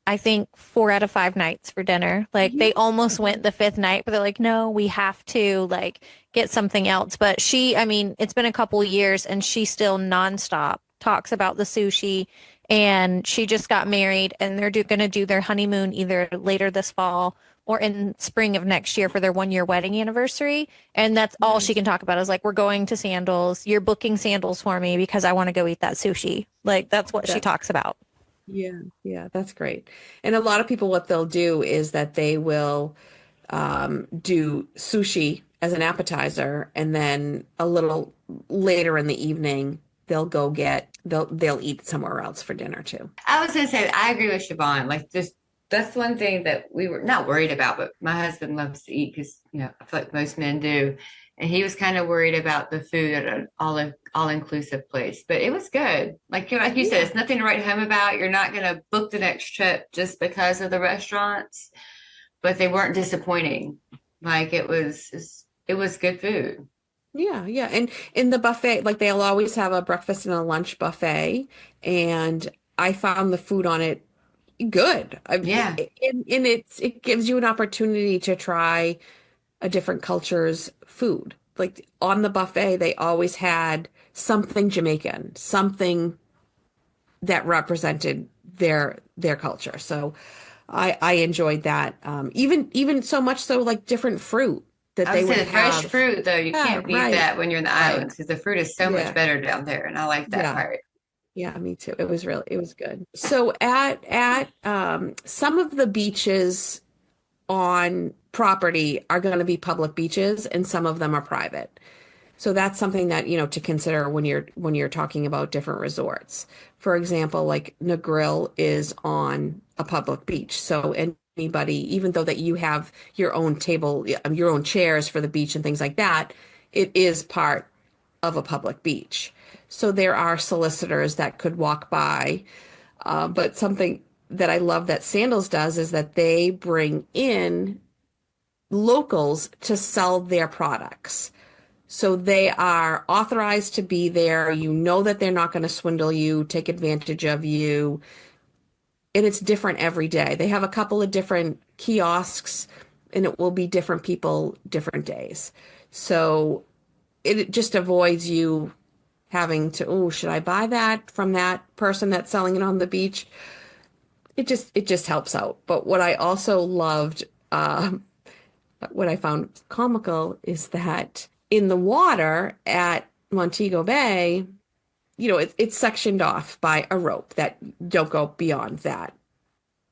I think 4 out of 5 nights for dinner. Like they almost went the fifth night, but they're like, no, we have to like get something else. But I mean, it's been a couple years and she still nonstop talks about the sushi. And she just got married and they're going to do their honeymoon either later this fall or in spring of next year for their 1 year wedding anniversary. And that's all she can talk about is like, we're going to Sandals. You're booking Sandals for me because I want to go eat that sushi. Like that's what she talks about. Yeah, that's great. And a lot of people, what they'll do is that they will do sushi as an appetizer, and then a little later in the evening, they'll eat somewhere else for dinner too. I was gonna say I agree with Siobhan. Like just that's one thing that we were not worried about, but my husband loves to eat because I feel like most men do. And he was kind of worried about the food at an all inclusive place, but it was good. Like you said, it's nothing to write home about. You're not gonna book the next trip just because of the restaurants, but they weren't disappointing. Like it was good food. Yeah. And in the buffet, like they'll always have a breakfast and a lunch buffet, and I found the food on it good. Yeah. And it gives you an opportunity to try a different culture's food. Like on the buffet, they always had something Jamaican, something that represented their culture. So I enjoyed that. Even so much so like different fruit that I they would would say the fresh have. fruit though, you can't beat Right. that when you're in the Right. islands because the fruit is so Yeah. much better down there, and I like that Yeah. part. Yeah, me too. It was good. So at some of the beaches on property are going to be public beaches and some of them are private. So that's something that, to consider when you're talking about different resorts. For example, like Negril is on a public beach. So anybody, even though that you have your own table, your own chairs for the beach and things like that, it is part of a public beach. So there are solicitors that could walk by. But something that I love that Sandals does is that they bring in locals to sell their products. So they are authorized to be there. You know that they're not going to swindle you, take advantage of you. And it's different every day. They have a couple of different kiosks and it will be different people, different days. So it just avoids you having to, oh, should I buy that from that person that's selling it on the beach? It just helps out. But what I also loved, what I found comical is that in the water at Montego Bay, it's sectioned off by a rope that don't go beyond that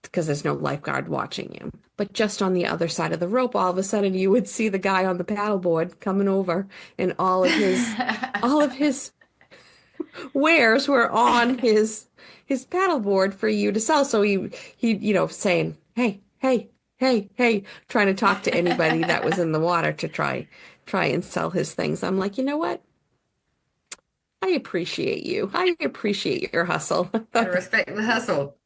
because there's no lifeguard watching you. But just on the other side of the rope, all of a sudden you would see the guy on the paddleboard coming over, and all of his wares were on his paddleboard for you to sell. So he saying, hey, trying to talk to anybody that was in the water to try and sell his things. I'm like, you know what? I appreciate you. I appreciate your hustle. I respect the hustle.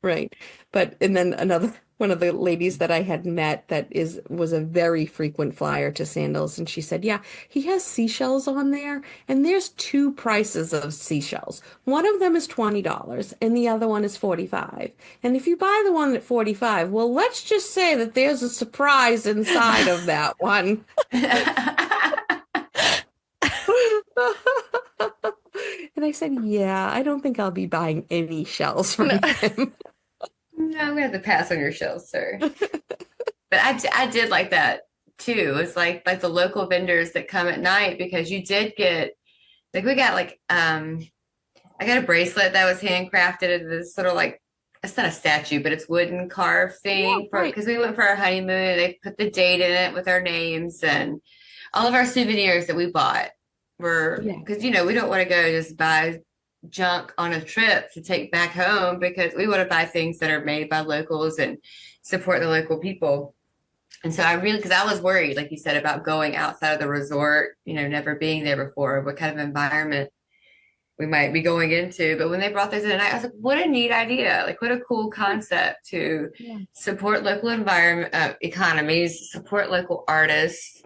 Right. And then one of the ladies that I had met that was a very frequent flyer to Sandals, and she said, yeah, he has seashells on there, and there's two prices of seashells. One of them is $20 and the other one is $45. And if you buy the one at $45, well, let's just say that there's a surprise inside of that one. And I said, yeah, I don't think I'll be buying any shells from him. No, I'm gonna have to pass on your shells, sir. But I did like that too. It's like the local vendors that come at night, because you did get we got I got a bracelet that was handcrafted. It's sort of like, it's not a statue, but it's wooden carved thing because we went for our honeymoon and they put the date in it with our names, and all of our souvenirs that we bought were, because we don't want to go just buy junk on a trip to take back home, because we want to buy things that are made by locals and support the local people. And so because I was worried, like you said, about going outside of the resort, never being there before, what kind of environment we might be going into. But when they brought those in, I was like, what a neat idea. Like, what a cool concept to support local economies, support local artists.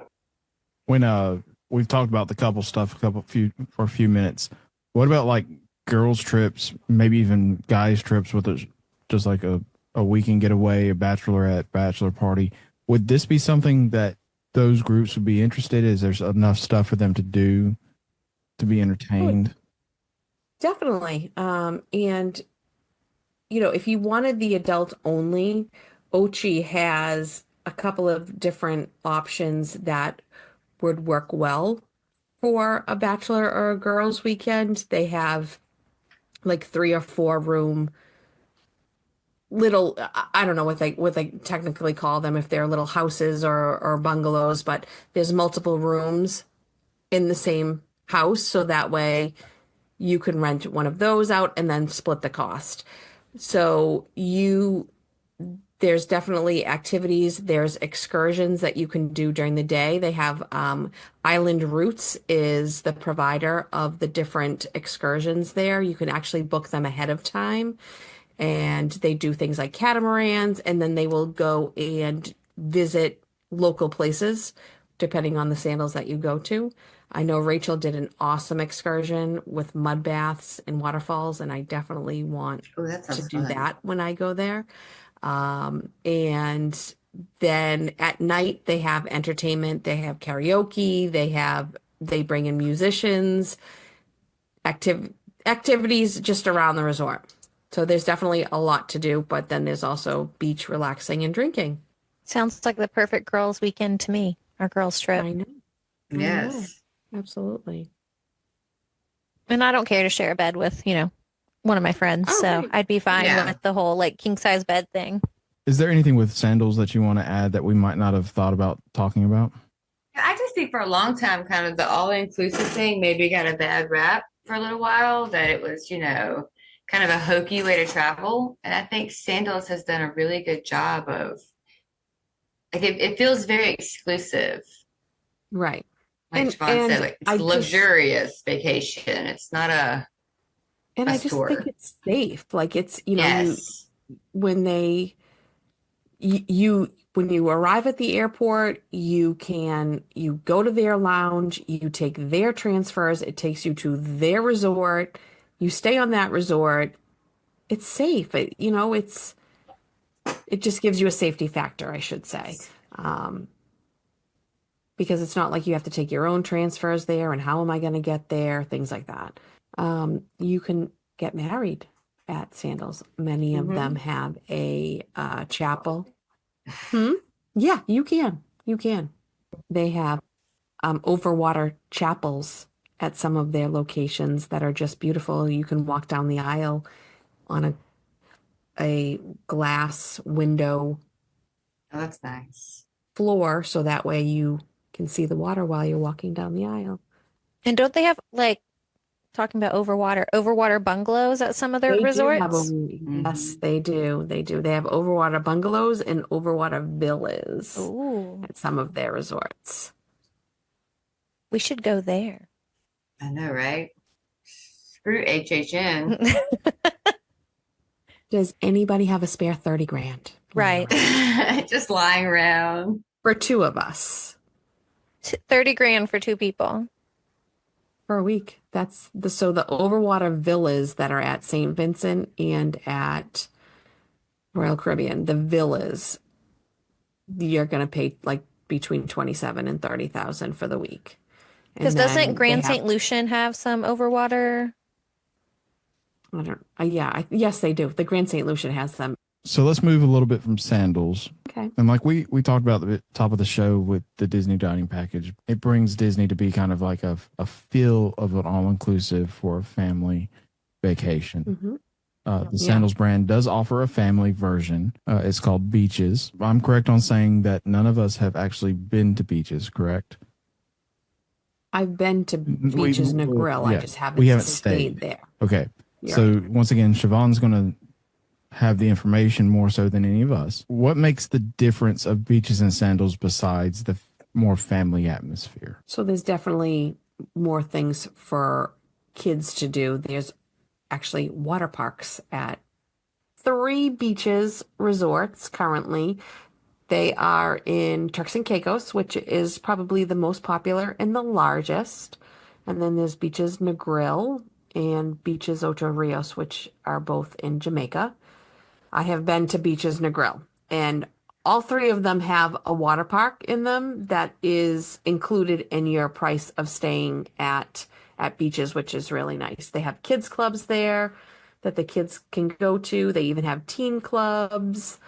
When we've talked about the couple stuff for a few minutes, what about like girls trips, maybe even guys trips with just like a a weekend getaway, a bachelorette, bachelor party. Would this be something that those groups would be interested in? Is there's enough stuff for them to do to be entertained? Definitely. And if you wanted the adult only, Ochi has a couple of different options that would work well for a bachelor or a girls' weekend. They have like 3 or 4 room little, I don't know what they technically call them, if they're little houses or bungalows, but there's multiple rooms in the same house, so that way you can rent one of those out and then split the cost. So there's definitely activities, there's excursions that you can do during the day. They have Island Routes is the provider of the different excursions there. You can actually book them ahead of time, and they do things like catamarans, and then they will go and visit local places depending on the sandals that you go to. I know Rachel did an awesome excursion with mud baths and waterfalls, and I definitely want Oh, that to sounds do fun. that when I go there. And then at night they have entertainment, they have karaoke, they bring in musicians, activities just around the resort. So there's definitely a lot to do, but then there's also beach relaxing and drinking. Sounds like the perfect girls' weekend to me, or girls' trip. I know. I know. Yes. Absolutely. And I don't care to share a bed with, one of my friends. Oh, So right. I'd be fine Yeah. with the whole like king size bed thing. Is there anything with sandals that you want to add that we might not have thought about talking about? I just think for a long time, kind of the all-inclusive thing maybe got a bad rap for a little while, that it was, kind of a hokey way to travel. And I think Sandals has done a really good job of, like, it feels very exclusive. Right. Like And Siobhan said, and like, it's I a just luxurious vacation. It's not a and I bus just think tour. it's safe. Like it's, Yes. when they you when you arrive at the airport, you go to their lounge, you take their transfers, it takes you to their resort, you stay on that resort. It's safe. It just gives you a safety factor, I should say. Um, because it's not like you have to take your own transfers there and how am I going to get there, things like that. You can get married at Sandals. Many of them Hmm. have a chapel. Hmm? Yeah, you can. You can. They have overwater chapels at some of their locations that are just beautiful. You can walk down the aisle on a glass window Oh, that's nice. floor, so that way you can see the water while you're walking down the aisle. And don't they have like talking about overwater bungalows at some of their They do have resorts? yes, Hmm. they do. They do. They have overwater bungalows and overwater villas Ooh, at some of their resorts. we should go there. I know, right? Screw HHN. Does anybody have a spare 30 grand laying Right. around? Just lying around. For 2 of us 30 grand for 2 people. for a week. So the overwater villas that are at St. Vincent and at Royal Caribbean, the villas, you're going to pay like between 27 and 30,000 for the week. Because And doesn't then Grand St. Lucian have some overwater? I don't, yes, they do. The Grand St. Lucian has them. So let's move a little bit from sandals. Okay. And like we talked about at the top of the show with the Disney dining package, it brings Disney to be kind of like a feel of an all-inclusive for a family vacation. Mm-hmm. The Yeah. Sandals brand does offer a family version. It's called Beaches. I'm correct on saying that none of us have actually been to Beaches, correct? I've been to We- Beaches we- Negril. I yeah, just haven't we haven't stayed stayed. there. Okay. You're So once again, Siobhan's going to have the information more so than any of us. What makes the difference of Beaches and Sandals besides the more family atmosphere? So there's definitely more things for kids to do. There's actually water parks at 3 beaches resorts currently. They are in Turks and Caicos, which is probably the most popular and the largest. And then there's Beaches Negril and Beaches Ocho Rios, which are both in Jamaica. I have been to Beaches Negril, and all three of them have a water park in them that is included in your price of staying at Beaches, which is really nice. They have kids clubs there that the kids can go to. They even have teen clubs,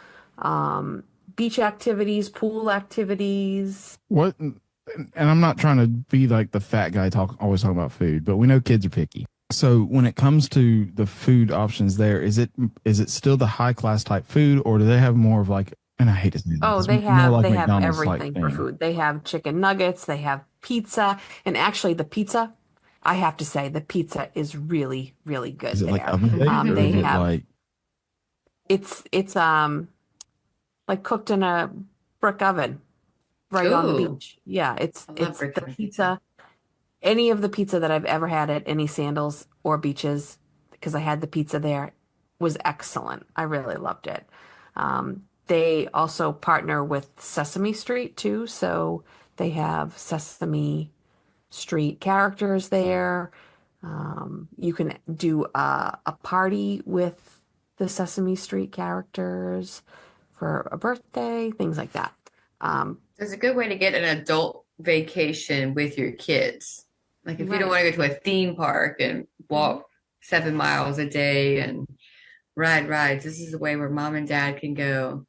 beach activities, pool activities. What? And I'm not trying to be like the fat guy always talking about food, but we know kids are picky. So when it comes to the food options there, is it still the high class type food, or do they have more of like? And I hate to say Oh, this, more like they have McDonald's type everything for thing. food. They have chicken nuggets, they have pizza, and actually the pizza, I have to say the pizza is really, really good Is it like there. oven baked, or They is it have like? it's like cooked in a brick oven right on the Ooh, beach. Yeah, I love it's brick the oven pizza. pizza. Any of the pizza that I've ever had at any Sandals or Beaches, because I had the pizza there, was excellent. I really loved it. They also partner with Sesame Street too, so they have Sesame Street characters there. You can do a party with the Sesame Street characters for a birthday, things like that. So it's a good way to get an adult vacation with your kids. Like if you don't Right. want to go to a theme park and Mhm. walk 7 miles a day and ride rides, this is a way where mom and dad can go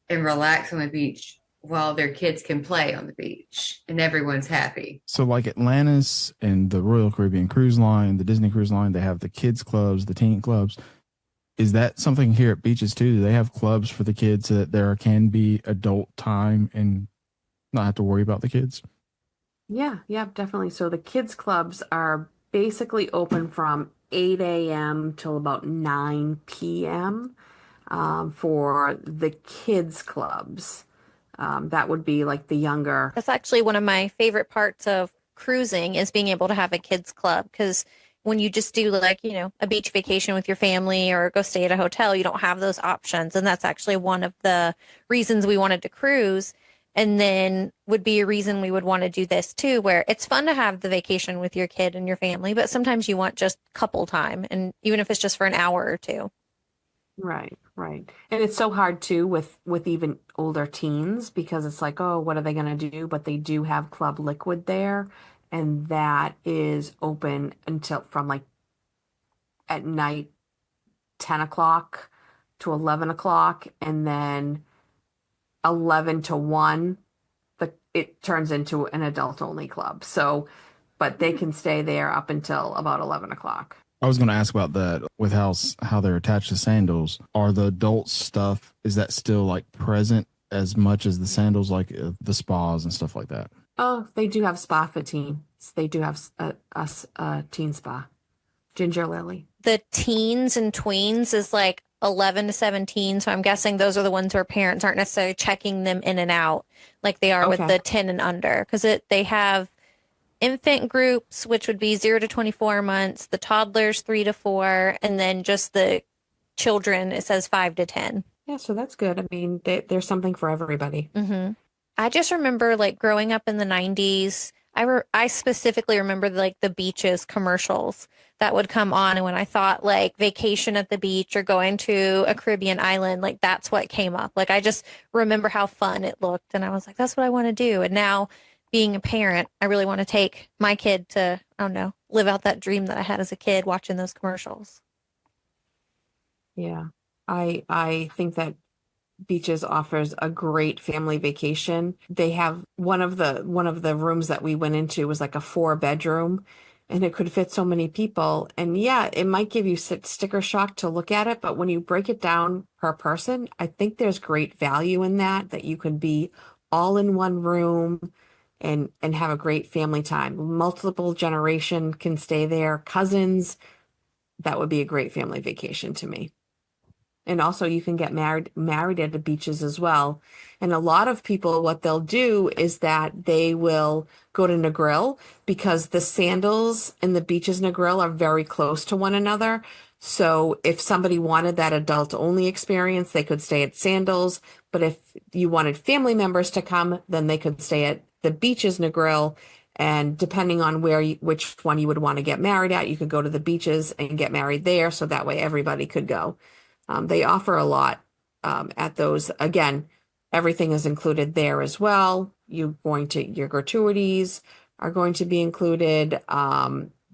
and relax on the beach while their kids can play on the beach and everyone's happy. So like Atlantis and the Royal Caribbean Cruise Line, the Disney Cruise Line, they have the kids clubs, the teen clubs. Is that something here at Beaches too? Do they have clubs for the kids so that there can be adult time and not have to worry about the kids? Yeah, yeah, definitely. So the kids clubs are basically open from 8 a.m. till about 9 p.m. For the kids clubs. That would be like the younger. That's actually one of my favorite parts of cruising is being able to have a kids club because when you just do like, a beach vacation with your family or go stay at a hotel, you don't have those options. And that's actually one of the reasons we wanted to cruise. And then would be a reason we would want to do this too, where it's fun to have the vacation with your kid and your family, but sometimes you want just couple time. And even if it's just for an hour or two. Right, right. And it's so hard too with even older teens because it's like, oh, what are they going to do? But they do have Club Liquid there, and that is open until from like at night 10 o'clock to 11 o'clock, and then 11 to 1 it turns into an adult only club. So, but they can stay there up until about 11 o'clock. I was going to ask about that with how they're attached to Sandals. Are the adult stuff, is that still like present as much as the Sandals, like the spas and stuff like that? Oh, they do have spa for teens. They do have a teen spa. Ginger Lily. The teens and tweens is like 11 to 17. So I'm guessing those are the ones where parents aren't necessarily checking them in and out like they are with Okay. the 10 and under because they have infant groups, which would be 0 to 24 months, the toddlers 3 to 4, and then just the children, it says 5 to 10. Yeah, so that's good. I mean, there's something for everybody. I just remember like growing up in the 90s. I specifically remember like the beaches commercials that would come on. And when I thought like vacation at the beach or going to a Caribbean island, like that's what came up. Like I just remember how fun it looked. And I was like, that's what I want to do. And now being a parent, I really want to take my kid to, I don't know, live out that dream that I had as a kid watching those commercials. Yeah. I think that Beaches offers a great family vacation. They have one of the rooms that we went into was like a 4 bedroom and it could fit so many people. And yeah, it might give you sticker shock to look at it, but when you break it down per person, I think there's great value in that you could be all in one room and have a great family time. Multiple generation can stay there, cousins. That would be a great family vacation to me. And also you can get married at the beaches as well. And a lot of people, what they'll do is that they will go to Negril because the Sandals and the beaches Negril are very close to one another. So if somebody wanted that adult only experience, they could stay at Sandals. But if you wanted family members to come, then they could stay at the beaches Negril. And depending on which one you would want to get married at, you could go to the beaches and get married there. So that way everybody could go. They offer a lot at those. Again, everything is included there as well. Your gratuities are going to be included.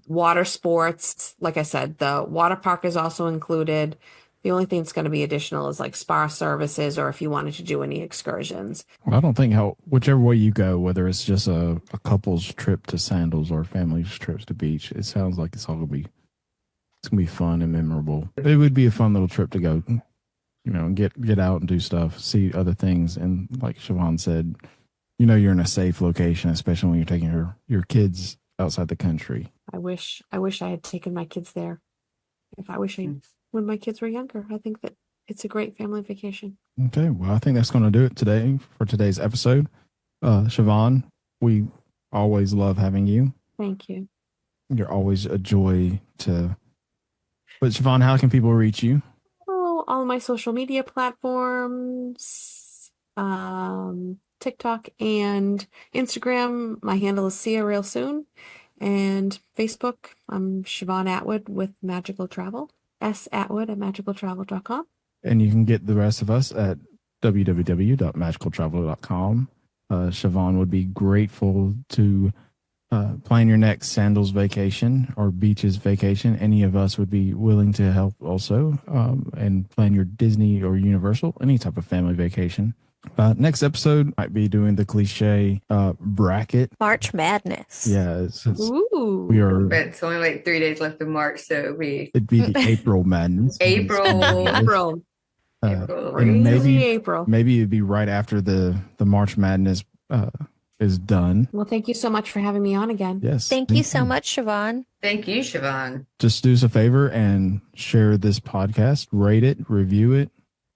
Water sports, like I said, the water park is also included. The only thing that's going to be additional is like spa services, or if you wanted to do any excursions. Well, I don't think whichever way you go, whether it's just a couple's trip to Sandals or family's trips to beach, it sounds like it's gonna be fun and memorable. It would be a fun little trip to go, get out and do stuff, see other things, and like Siobhan said, you're in a safe location, especially when you're taking your kids outside the country. I wish I had taken my kids there. When my kids were younger. I think that it's a great family vacation. Okay, well, I think that's going to do it today for today's episode. Siobhan, we always love having you. Thank you. You're always a joy to. But Siobhan, how can people reach you? Oh, all my social media platforms, TikTok and Instagram. My handle is See Ya Real Soon. And Facebook, I'm Siobhan Atwood with Magical Travel. satwood@magicaltravel.com. And you can get the rest of us at www.magicaltravel.com. Siobhan would be grateful to plan your next Sandals vacation or beaches vacation. Any of us would be willing to help also, and plan your Disney or Universal, any type of family vacation. Next episode might be doing the cliche bracket. March Madness. Yeah, since Ooh. we are. But it's only like 3 days left of March, so It'd be the April Madness. April. April. And April. Maybe it'd be right after the March Madness is done. Well, thank you so much for having me on again. Yes. Thank you so much, Siobhan. Thank you, Siobhan. Just do us a favor and share this podcast, rate it, review it.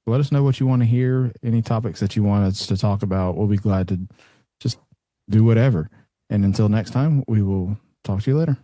Let us know what you want to hear, any topics that you want us to talk about. We'll be glad to just do whatever. And until next time, we will talk to you later.